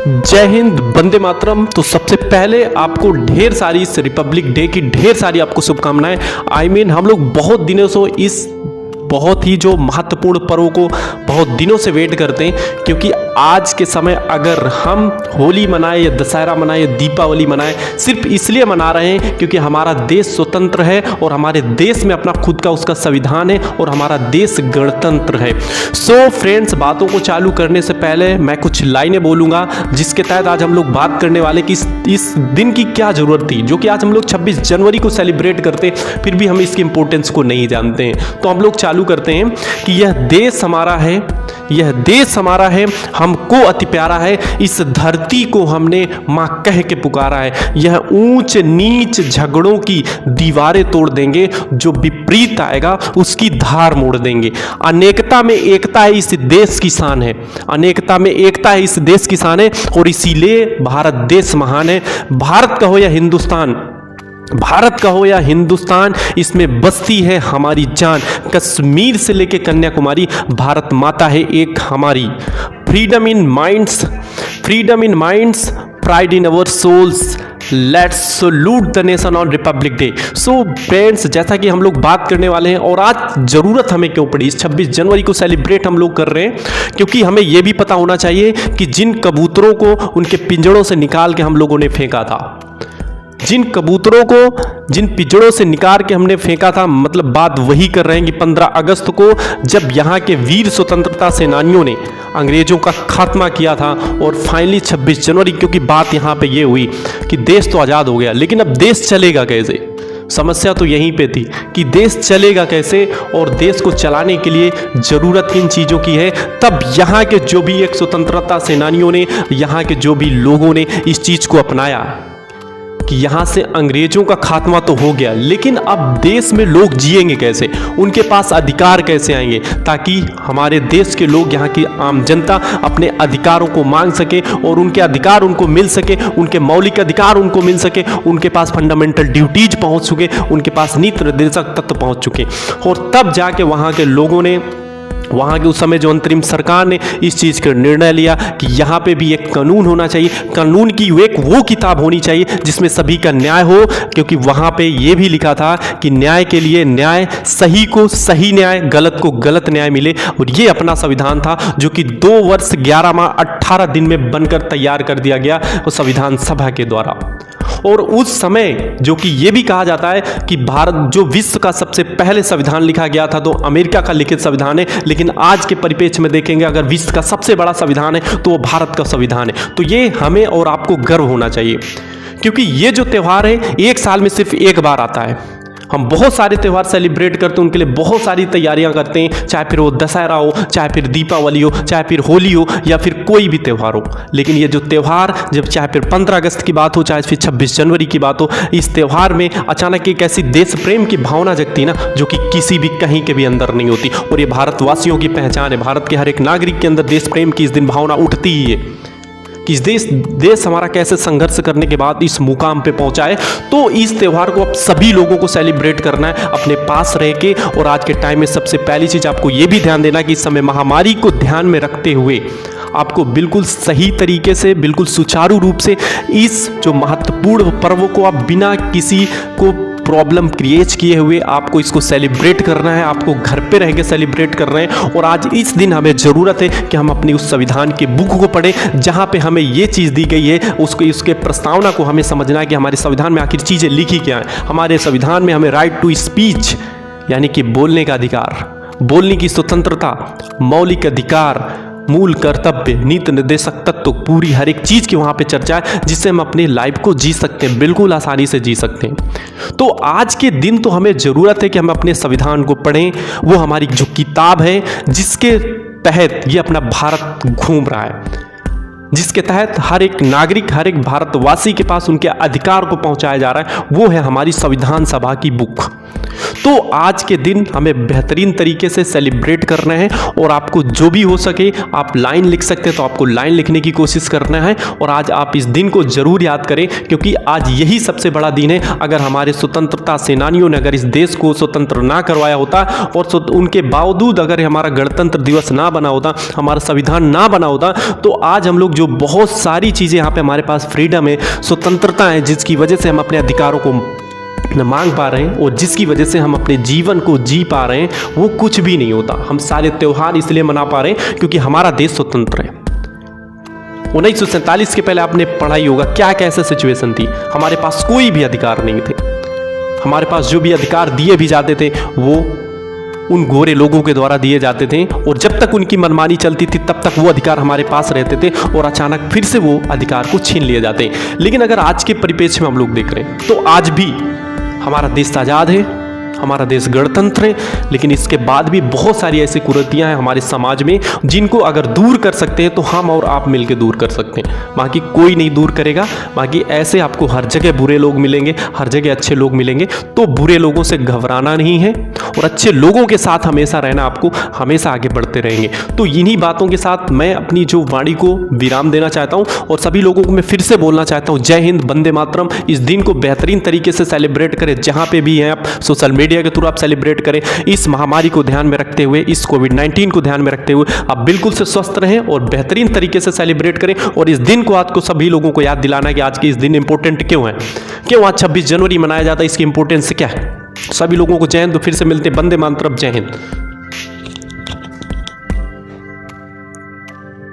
जय हिंद, वंदे मातरम। तो सबसे पहले आपको ढेर सारी इस रिपब्लिक डे की ढेर सारी आपको शुभकामनाएं। हम लोग बहुत दिनों से इस बहुत ही जो महत्वपूर्ण पर्व को बहुत दिनों से वेट करते हैं, क्योंकि आज के समय अगर हम होली मनाएं या दशहरा मनाएं या दीपावली मनाएं, सिर्फ इसलिए मना रहे हैं क्योंकि हमारा देश स्वतंत्र है और हमारे देश में अपना खुद का उसका संविधान है और हमारा देश गणतंत्र है। सो फ्रेंड्स, बातों को चालू करने से पहले मैं कुछ लाइनें बोलूँगा जिसके तहत आज हम लोग बात करने वाले कि इस दिन की क्या ज़रूरत थी, जो कि आज हम लोग 26 जनवरी को सेलिब्रेट करते हैं, फिर भी हम इसकी इंपॉर्टेंस को नहीं जानते हैं। तो हम लोग चालू करते हैं कि यह देश हमारा है, यह देश हमारा है, हमको अति प्यारा है, इस धरती को हमने माँ कह के पुकारा है। यह ऊंच नीच झगड़ों की दीवारें तोड़ देंगे, जो विपरीत आएगा उसकी धार मोड़ देंगे। अनेकता में एकता है, इस देश की शान है। अनेकता में एकता है, इस देश की शान है, और इसीलिए भारत देश महान है। भारत का हो या हिंदुस्तान, भारत का हो या हिंदुस्तान, इसमें बसती है हमारी जान। कश्मीर से लेके कन्याकुमारी, भारत माता है एक हमारी। Freedom in minds, freedom in minds, pride in our souls, let's salute the nation on Republic Day. So friends, जैसा कि हम लोग बात करने वाले हैं, और आज ज़रूरत हमें क्यों पड़ी, इस 26 जनवरी को सेलिब्रेट हम लोग कर रहे हैं क्योंकि हमें यह भी पता होना चाहिए कि जिन कबूतरों को उनके पिंजड़ों से निकाल के हम लोगों ने फेंका था, जिन कबूतरों को जिन पिंजड़ों से निकाल के हमने फेंका था, मतलब बात वही कर रहे हैं कि 15 अगस्त को जब यहाँ के वीर स्वतंत्रता सेनानियों ने अंग्रेजों का खात्मा किया था, और फाइनली 26 जनवरी, क्योंकि बात यहाँ पे ये हुई कि देश तो आज़ाद हो गया, लेकिन अब देश चलेगा कैसे। समस्या तो यहीं पे थी कि देश चलेगा कैसे, और देश को चलाने के लिए ज़रूरत किन चीज़ों की है। तब यहाँ के जो भी एक स्वतंत्रता सेनानियों ने, यहाँ के जो भी लोगों ने इस चीज़ को अपनाया कि यहाँ से अंग्रेजों का खात्मा तो हो गया, लेकिन अब देश में लोग जिएंगे कैसे, उनके पास अधिकार कैसे आएंगे, ताकि हमारे देश के लोग, यहाँ की आम जनता अपने अधिकारों को मांग सके और उनके अधिकार उनको मिल सके, उनके मौलिक अधिकार उनको मिल सके, उनके पास फंडामेंटल ड्यूटीज पहुँच चुके, उनके पास नीति निर्देशक तत्व पहुँच चुके। और तब जाके वहाँ के लोगों ने, वहाँ के उस समय जो अंतरिम सरकार ने इस चीज़ का निर्णय लिया कि यहाँ पे भी एक कानून होना चाहिए, कानून की एक वो किताब होनी चाहिए जिसमें सभी का न्याय हो, क्योंकि वहाँ पे ये भी लिखा था कि न्याय के लिए न्याय, सही को सही न्याय, गलत को गलत न्याय मिले। और ये अपना संविधान था जो कि 2 वर्ष 11 माह 18 दिन में बनकर तैयार कर दिया गया उस संविधान सभा के द्वारा। और उस समय जो कि ये भी कहा जाता है कि भारत जो विश्व का सबसे पहले संविधान लिखा गया था, तो अमेरिका का लिखित संविधान है, लेकिन आज के परिप्रेक्ष्य में देखेंगे अगर विश्व का सबसे बड़ा संविधान है तो वो भारत का संविधान है। तो ये हमें और आपको गर्व होना चाहिए, क्योंकि ये जो त्यौहार है एक साल में सिर्फ एक बार आता है। हम बहुत सारे त्यौहार सेलिब्रेट करते हैं, उनके लिए बहुत सारी तैयारियां करते हैं, चाहे फिर वो दशहरा हो, चाहे फिर दीपावली हो, चाहे फिर होली हो, या फिर कोई भी त्यौहार हो। लेकिन ये जो त्यौहार, जब चाहे फिर 15 अगस्त की बात हो, चाहे फिर 26 जनवरी की बात हो, इस त्यौहार में अचानक एक ऐसी देश प्रेम की भावना जगती है ना, जो कि किसी भी कहीं के भी अंदर नहीं होती। और ये भारतवासियों की पहचान है, भारत के हर एक नागरिक के अंदर देश प्रेम की इस दिन भावना उठती ही है कि इस देश हमारा कैसे संघर्ष करने के बाद इस मुकाम पे पहुंचा है। तो इस त्यौहार को अब सभी लोगों को सेलिब्रेट करना है अपने पास रह के। और आज के टाइम में सबसे पहली चीज़ आपको ये भी ध्यान देना कि इस समय महामारी को ध्यान में रखते हुए आपको बिल्कुल सही तरीके से, बिल्कुल सुचारू रूप से इस जो महत्वपूर्ण पर्व को आप बिना किसी को प्रॉब्लम क्रिएट किए हुए आपको इसको सेलिब्रेट करना है, आपको घर पे रह के सेलिब्रेट कर रहे हैं। और आज इस दिन हमें ज़रूरत है कि हम अपनी उस संविधान के बुक को पढ़ें जहाँ पे हमें ये चीज़ दी गई है, उसको उसके प्रस्तावना को हमें समझना है कि हमारे संविधान में आखिर चीज़ें लिखी क्या हैं। हमारे संविधान में हमें राइट टू स्पीच, यानी कि बोलने का अधिकार, बोलने की स्वतंत्रता, मौलिक अधिकार, मूल कर्तव्य, नीति निर्देशक तत्व, पूरी हर एक चीज़ की वहाँ पे चर्चा है, जिससे हम अपनी लाइफ को जी सकते हैं, बिल्कुल आसानी से जी सकते हैं। तो आज के दिन तो हमें ज़रूरत है कि हम अपने संविधान को पढ़ें। वो हमारी जो किताब है जिसके तहत ये अपना भारत घूम रहा है, जिसके तहत हर एक नागरिक, हर एक भारतवासी के पास उनके अधिकार को पहुंचाया जा रहा है, वो है हमारी संविधान सभा की बुक। तो आज के दिन हमें बेहतरीन तरीके से सेलिब्रेट करना है और आपको जो भी हो सके आप लाइन लिख सकते हैं तो आपको लाइन लिखने की कोशिश करना है। और आज आप इस दिन को जरूर याद करें, क्योंकि आज यही सबसे बड़ा दिन है। अगर हमारे स्वतंत्रता सेनानियों ने अगर इस देश को स्वतंत्र ना करवाया होता और उनके बावजूद अगर हमारा गणतंत्र दिवस ना बना होता, हमारा संविधान ना बना होता, तो आज हम लोग जो बहुत सारी चीज़ें यहाँ पे हमारे पास फ्रीडम है, स्वतंत्रता है, जिसकी वजह से हम अपने अधिकारों को मांग पा रहे हैं और जिसकी वजह से हम अपने जीवन को जी पा रहे हैं, वो कुछ भी नहीं होता। हम सारे त्यौहार इसलिए मना पा रहे हैं क्योंकि हमारा देश स्वतंत्र है। 1947 के पहले आपने पढ़ा ही होगा क्या कैसे सिचुएशन थी। हमारे पास कोई भी अधिकार नहीं थे। हमारे पास जो भी अधिकार दिए भी जाते थे वो उन गोरे लोगों के द्वारा दिए जाते थे, और जब तक उनकी मनमानी चलती थी तब तक वो अधिकार हमारे पास रहते थे और अचानक फिर से वो अधिकार को छीन लिए जाते हैं। लेकिन अगर आज के परिप्रेक्ष्य में हम लोग देख रहे हैं तो आज भी हमारा देश आज़ाद है, हमारा देश गणतंत्र है, लेकिन इसके बाद भी बहुत सारी ऐसी कुरीतियां हैं हमारे समाज में जिनको अगर दूर कर सकते हैं तो हम और आप मिलकर दूर कर सकते हैं। बाकी कोई नहीं दूर करेगा। बाकी ऐसे आपको हर जगह बुरे लोग मिलेंगे, हर जगह अच्छे लोग मिलेंगे, तो बुरे लोगों से घबराना नहीं है और अच्छे लोगों के साथ हमेशा रहना, आपको हमेशा आगे बढ़ते रहेंगे। तो इन्हीं बातों के साथ मैं अपनी जो वाणी को विराम देना चाहता हूँ और सभी लोगों को मैं फिर से बोलना चाहता हूँ, जय हिंद, वंदे मातरम। इस दिन को बेहतरीन तरीके से सेलिब्रेट करें, जहाँ पे भी हैं आप, सोशल मीडिया के थ्रू आप सेलिब्रेट करें। इस महामारी को ध्यान में रखते हुए, इस कोविड-19 को ध्यान में रखते हुए आप बिल्कुल से स्वस्थ रहें और बेहतरीन तरीके से सेलिब्रेट करें। और इस दिन को आज को सभी लोगों को याद दिलाना है कि आज के इस दिन इंपॉर्टेंट क्यों है, क्यों आज 26 जनवरी मनाया जाता है, इसकी इंपॉर्टेंस क्या है। सभी लोगों को जय हिंद। तो फिर से मिलते हैं, वंदे मातरम, जय हिंद।